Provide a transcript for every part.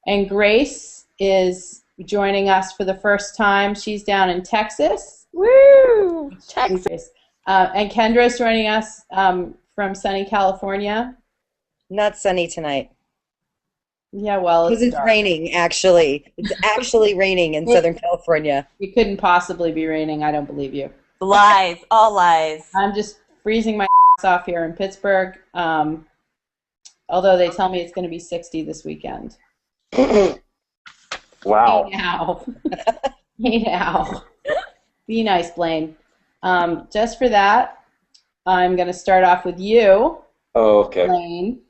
And Grace is joining us for the first time. She's down in Texas. Woo! Texas. And Kendra's joining us from sunny California. Not sunny tonight. Yeah, well, Because it's raining, actually. It's actually raining in Southern California. It couldn't possibly be raining. I don't believe you. Lies. All lies. I'm just freezing my ass off here in Pittsburgh. Although they tell me it's going to be 60 this weekend. Wow. Hey now. Hey now. Be nice, Blaine. Just for that, I'm going to start off with you, Oh, okay. Blaine.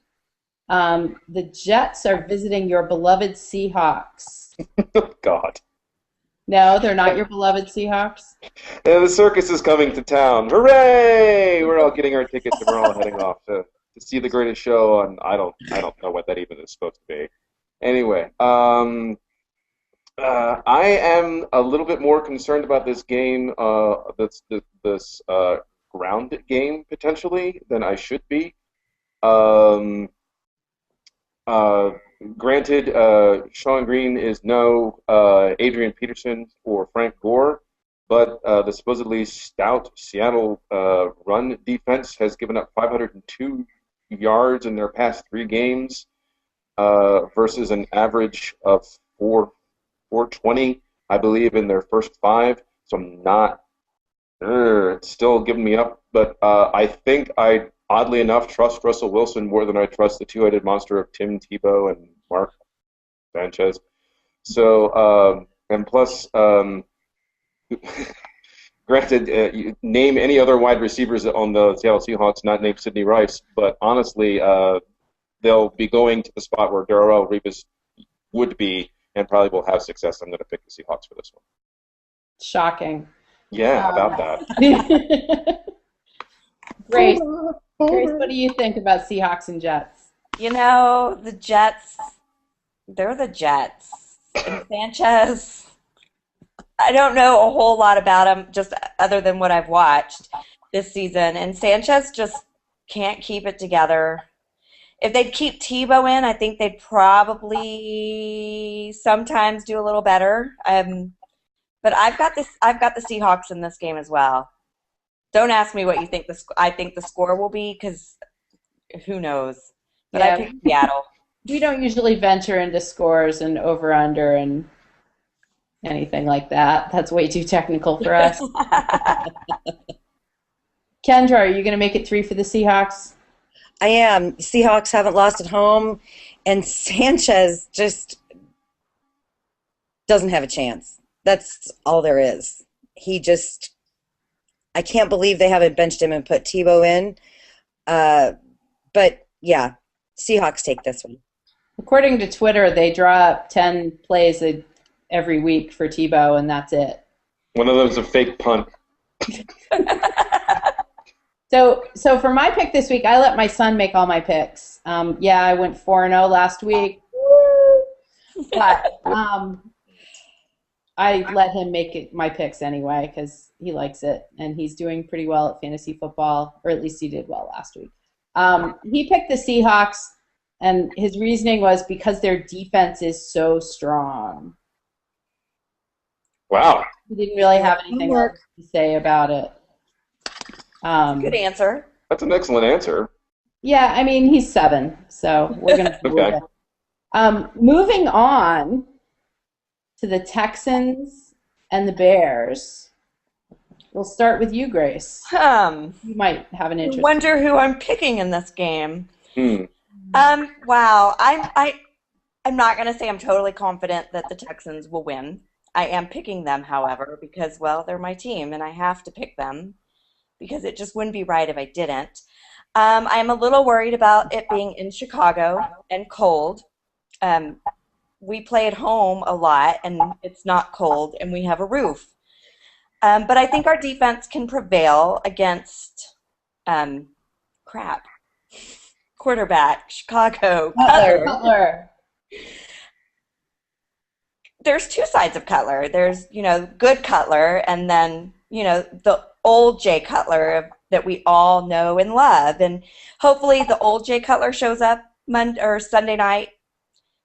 The Jets are visiting your beloved Seahawks. God. No, they're not your beloved Seahawks? And the circus is coming to town. Hooray! We're all getting our tickets and we're all heading off to see the greatest show on I don't know what that even is supposed to be. Anyway, I am a little bit more concerned about this game, this ground game potentially than I should be. Granted, Sean Green is no Adrian Peterson or Frank Gore, but the supposedly stout Seattle run defense has given up 502 yards in their past 3 games versus an average of 420, I believe, in their first 5. So I'm not. It's still giving me up, but I think I, oddly enough, trust Russell Wilson more than I trust the two-headed monster of Tim Tebow and Mark Sanchez. So, and plus, granted, you name any other wide receivers on the Seattle Seahawks not named Sidney Rice, but honestly, they'll be going to the spot where Darrell Revis would be and probably will have success. I'm going to pick the Seahawks for this one. Shocking. Yeah, about that. Grace, what do you think about Seahawks and Jets? You know, the Jets, they're the Jets. And Sanchez, I don't know a whole lot about him, just other than what I've watched this season. And Sanchez just can't keep it together. If they'd keep Tebow in, I think they'd probably sometimes do a little better. But I've got the Seahawks in this game as well. Don't ask me what you think I think the score will be, because who knows. But Yeah. I picked Seattle. We don't usually venture into scores and over-under and anything like that. That's way too technical for us. Kendra, are you going to make it 3 for the Seahawks? I am. Seahawks haven't lost at home, and Sanchez just doesn't have a chance. That's all there is. I can't believe they haven't benched him and put Tebow in. But, yeah, Seahawks take this one. According to Twitter, they draw up 10 plays every week for Tebow, and that's it. One of them's a fake punt. So for my pick this week, I let my son make all my picks. I went 4-0 last week. But I let him make my picks anyway because he likes it, and he's doing pretty well at fantasy football, or at least he did well last week. He picked the Seahawks, and his reasoning was because their defense is so strong. Wow. He didn't really have anything else to say about it. Good answer. That's an excellent answer. Yeah, I mean, he's 7, so we're going to do Okay. it. Moving on to the Texans and the Bears. We'll start with you, Grace. You might have an interest. Wonder who I'm picking in this game. Hmm. Wow. I'm not going to say I'm totally confident that the Texans will win. I am picking them, however, because, well, they're my team, and I have to pick them because it just wouldn't be right if I didn't. I'm a little worried about it being in Chicago and cold. We play at home a lot, and it's not cold, and we have a roof. But I think our defense can prevail against quarterback, Chicago, Cutler. There's 2 sides of Cutler. There's, good Cutler, and then, the old Jay Cutler that we all know and love. And hopefully the old Jay Cutler shows up Monday or Sunday night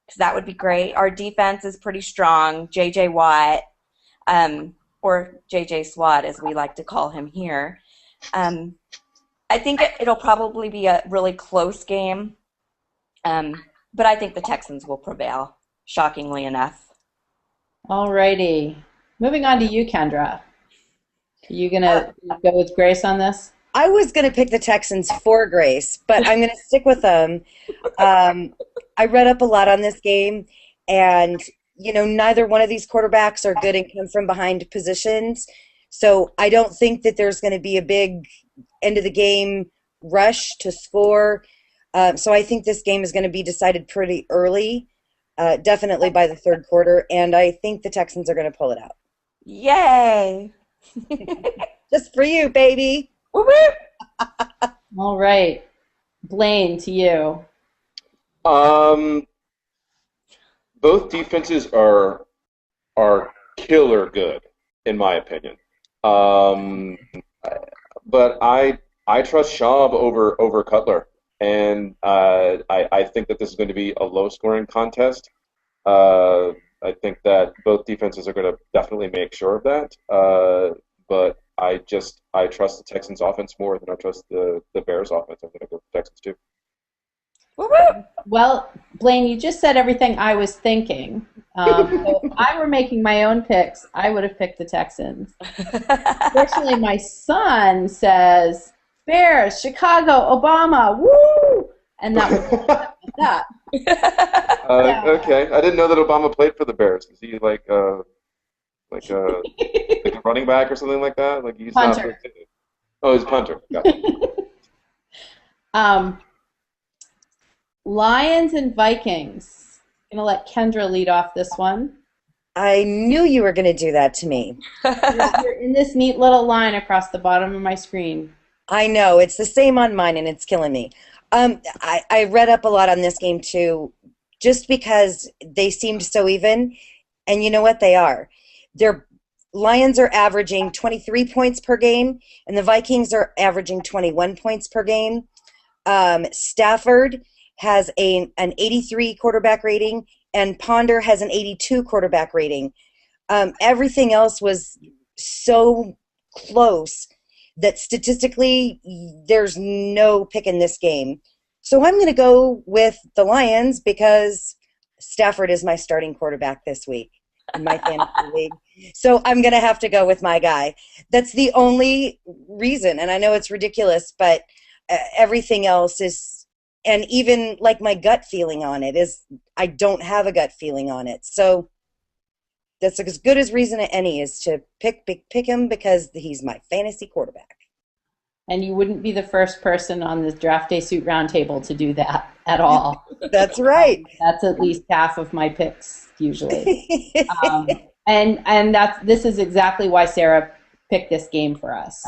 because that would be great. Our defense is pretty strong. J.J. Watt, or J.J. Swat, as we like to call him here. I think it'll probably be a really close game, but I think the Texans will prevail, shockingly enough. All righty. Moving on to you, Kendra. Are you going to go with Grace on this? I was going to pick the Texans for Grace, but I'm going to stick with them. I read up a lot on this game, and, neither one of these quarterbacks are good in come from behind positions. So I don't think that there's going to be a big end of the game rush to score. So I think this game is going to be decided pretty early, definitely by the third quarter, and I think the Texans are going to pull it out. Yay! Just for you, baby. Woo-woo! All right. Blaine, to you. Both defenses are killer good, in my opinion. But I trust Schaub over Cutler, and I think that this is going to be a low-scoring contest. I think that both defenses are going to definitely make sure of that. But I trust the Texans' offense more than I trust the Bears' offense. I'm going to go with the Texans too. Woo-woo! Well, Blaine, you just said everything I was thinking. So if I were making my own picks, I would have picked the Texans. Fortunately, my son says, Bears, Chicago, Obama, woo! And that was that. Okay, I didn't know that Obama played for the Bears. Is he like a running back or something like that? Like he's punter. Oh, he's a punter. Got it. Lions and Vikings. I'm going to let Kendra lead off this one. I knew you were going to do that to me. You're in this neat little line across the bottom of my screen. I know. It's the same on mine, and it's killing me. I read up a lot on this game, too, just because they seemed so even. And you know what? They are. Their Lions are averaging 23 points per game, and the Vikings are averaging 21 points per game. Stafford has an 83 quarterback rating, and Ponder has an 82 quarterback rating. Everything else was so close that statistically there's no pick in this game. So I'm going to go with the Lions because Stafford is my starting quarterback this week in my fantasy league. So I'm going to have to go with my guy. That's the only reason, and I know it's ridiculous, but everything else is, and even like my gut feeling on it is, I don't have a gut feeling on it. So that's as good as reason as any is to pick him because he's my fantasy quarterback. And you wouldn't be the first person on the Draft Day Suit Roundtable to do that at all. That's right. That's at least half of my picks usually. And this is exactly why Sarah picked this game for us,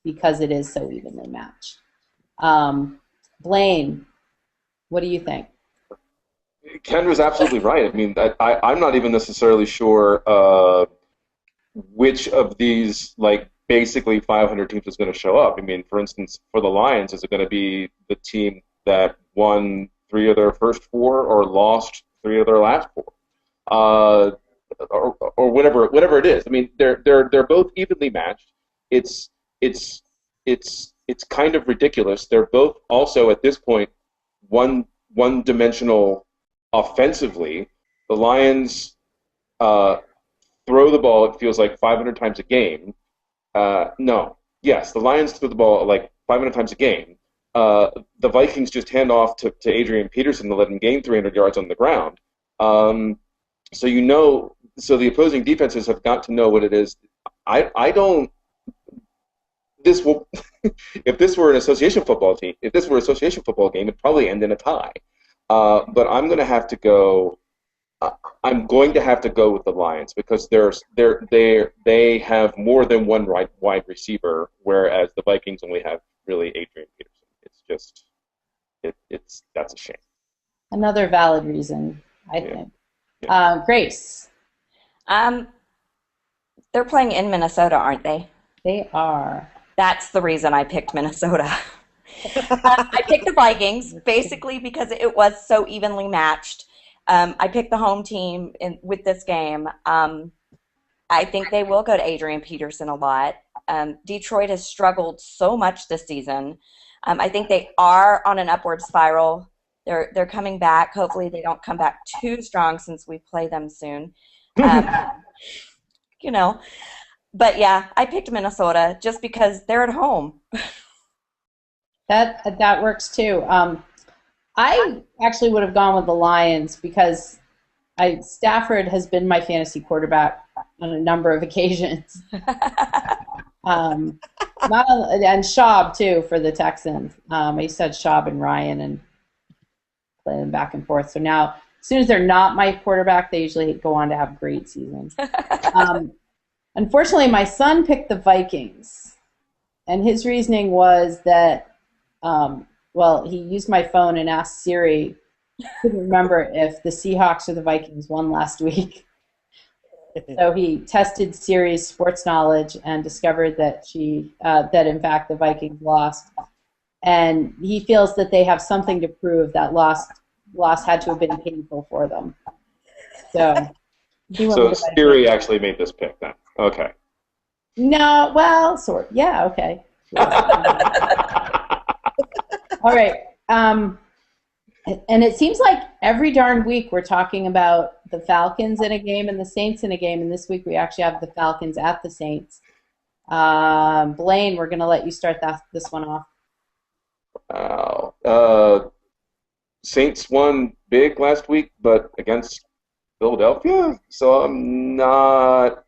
because it is so evenly matched. Blaine, what do you think? Kendra's absolutely right. I mean, I'm not even necessarily sure which of these, like, basically 500 teams is going to show up. I mean, for instance, for the Lions, is it going to be the team that won 3 of their first 4 or lost 3 of their last 4? Or whatever it is. I mean, they're both evenly matched. It's kind of ridiculous. They're both also at this point one-dimensional offensively. The Lions throw the ball, it feels like, 500 times a game. The Lions throw the ball like 500 times a game. The Vikings just hand off to Adrian Peterson to let him gain 300 yards on the ground. So the opposing defenses have got to know what it is. I don't. This will, if this were an association football game, it'd probably end in a tie. But I'm going to have to go. I'm going to have to go with the Lions because they have more than one wide receiver, whereas the Vikings only have really Adrian Peterson. It's just that's a shame. Another valid reason, I think. Yeah. Grace. They're playing in Minnesota, aren't they? They are. That's the reason I picked Minnesota. I picked the Vikings basically because it was so evenly matched. I picked the home team with this game. I think they will go to Adrian Peterson a lot. Detroit has struggled so much this season. I think they are on an upward spiral. They're coming back. Hopefully they don't come back too strong since we play them soon. You know, but yeah, I picked Minnesota just because they're at home. That works too. I actually would have gone with the Lions because Stafford has been my fantasy quarterback on a number of occasions. And Schaub too for the Texans. I used to have Schaub and Ryan and play them back and forth. So now, as soon as they're not my quarterback, they usually go on to have great seasons. Unfortunately, my son picked the Vikings, and his reasoning was that, he used my phone and asked Siri, couldn't remember if the Seahawks or the Vikings won last week. So he tested Siri's sports knowledge and discovered that that in fact the Vikings lost, and he feels that they have something to prove. That loss had to have been painful for them. So Siri actually made this pick then. Okay. No, well, yeah, okay. All right. And it seems like every darn week we're talking about the Falcons in a game and the Saints in a game, and this week we actually have the Falcons at the Saints. Blaine, we're going to let you start this one off. Wow. Saints won big last week, but against Philadelphia, so I'm not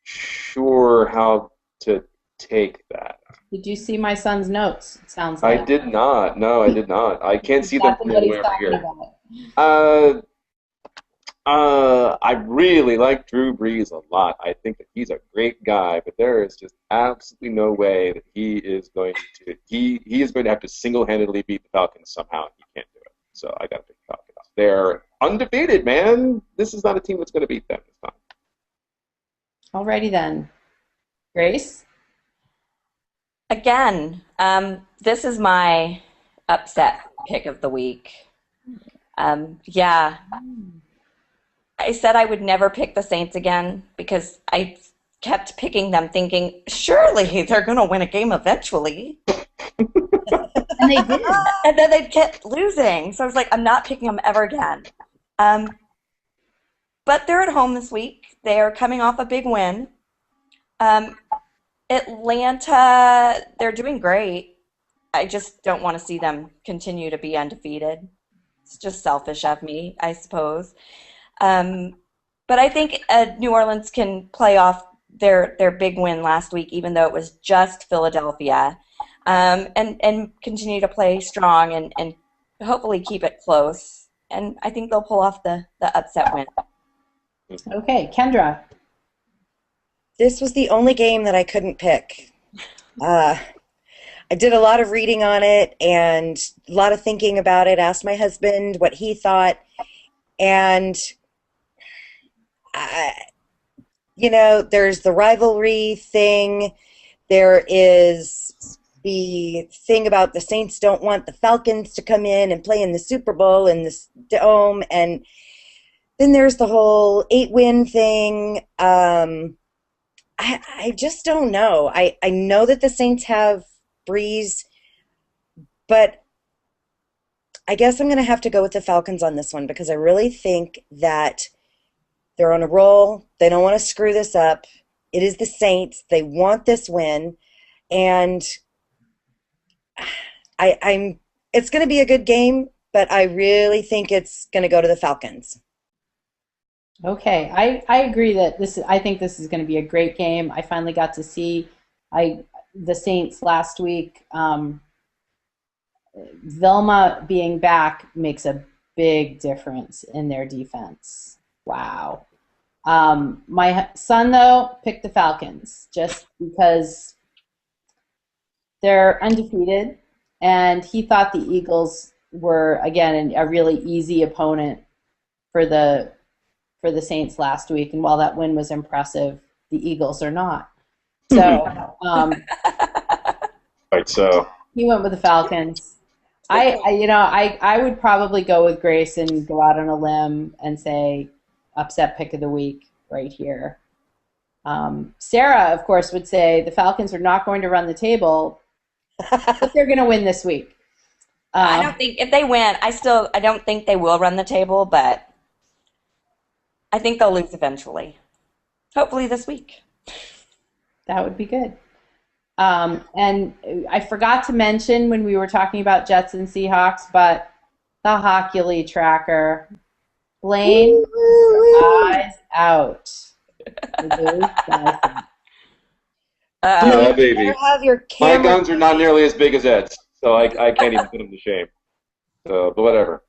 sure how to take that. Did you see my son's notes? It sounds like. I did not. No, I did not. I can't see them from Exactly anywhere what he's here. talking I really like Drew Brees a lot. I think that he's a great guy, but there is just absolutely no way that he is going to. He is going to have to single-handedly beat the Falcons somehow. He can't do it. So I got to pick the Falcons. They're undefeated, man. This is not a team that's going to beat them this time. Alrighty then, Grace. Again, this is my upset pick of the week. Yeah, I said I would never pick the Saints again because I kept picking them thinking, surely they're going to win a game eventually. And they did. And then they kept losing. So I was like, I'm not picking them ever again. But they're at home this week. They're coming off a big win. Atlanta, they're doing great. I just don't want to see them continue to be undefeated. It's just selfish of me, I suppose. But I think New Orleans can play off their big win last week, even though it was just Philadelphia, and continue to play strong and hopefully keep it close. And I think they'll pull off the upset win. Okay, Kendra. This was the only game that I couldn't pick. I did a lot of reading on it and a lot of thinking about it, asked my husband what he thought, and there's the rivalry thing. There is the thing about the Saints don't want the Falcons to come in and play in the Super Bowl in this dome, and then there's the whole 8-win thing. I just don't know. I know that the Saints have Breeze, but I guess I'm going to have to go with the Falcons on this one because I really think that they're on a roll. They don't want to screw this up. It is the Saints. They want this win, and it's going to be a good game, but I really think it's going to go to the Falcons. Okay, I agree that I think this is going to be a great game. I finally got to see the Saints last week. Vilma being back makes a big difference in their defense. Wow. My son, though, picked the Falcons just because they're undefeated, and he thought the Eagles were, again, a really easy opponent for the Saints last week, and while that win was impressive, the Eagles are not. So, Right. So he went with the Falcons. I would probably go with Grace and go out on a limb and say upset pick of the week right here. Sarah, of course, would say the Falcons are not going to run the table, but they're going to win this week. I don't think if they win, I don't think they will run the table, but I think they'll lose eventually. Hopefully this week. That would be good. And I forgot to mention when we were talking about Jets and Seahawks, but the Hockley tracker. Blaine, eyes out. Yeah, baby. Have your My camera. guns are not nearly as big as Ed's, so I can't even put them to shame. So, but whatever.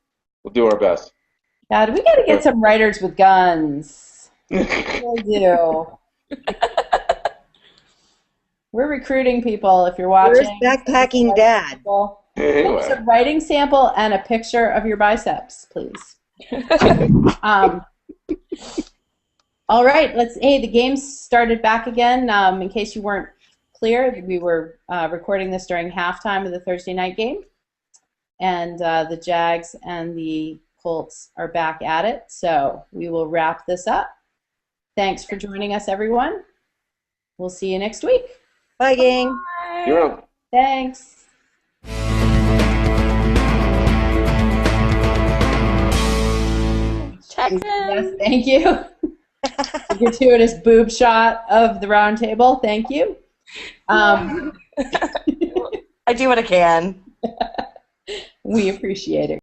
We'll do our best. God, we got to get some writers with guns. We do. We're recruiting people. If you're watching, Where's backpacking dad? Anyway. It's a writing sample and a picture of your biceps, please. All right, the game started back again. In case you weren't clear, we were recording this during halftime of the Thursday night game, and the Jags and the Colts are back at it. So we will wrap this up. Thanks for joining us, everyone. We'll see you next week. Bye, gang. You're on. Thanks. Texans. Yes, thank you. A gratuitous boob shot of the round table. Thank you. I do what I can. We appreciate it.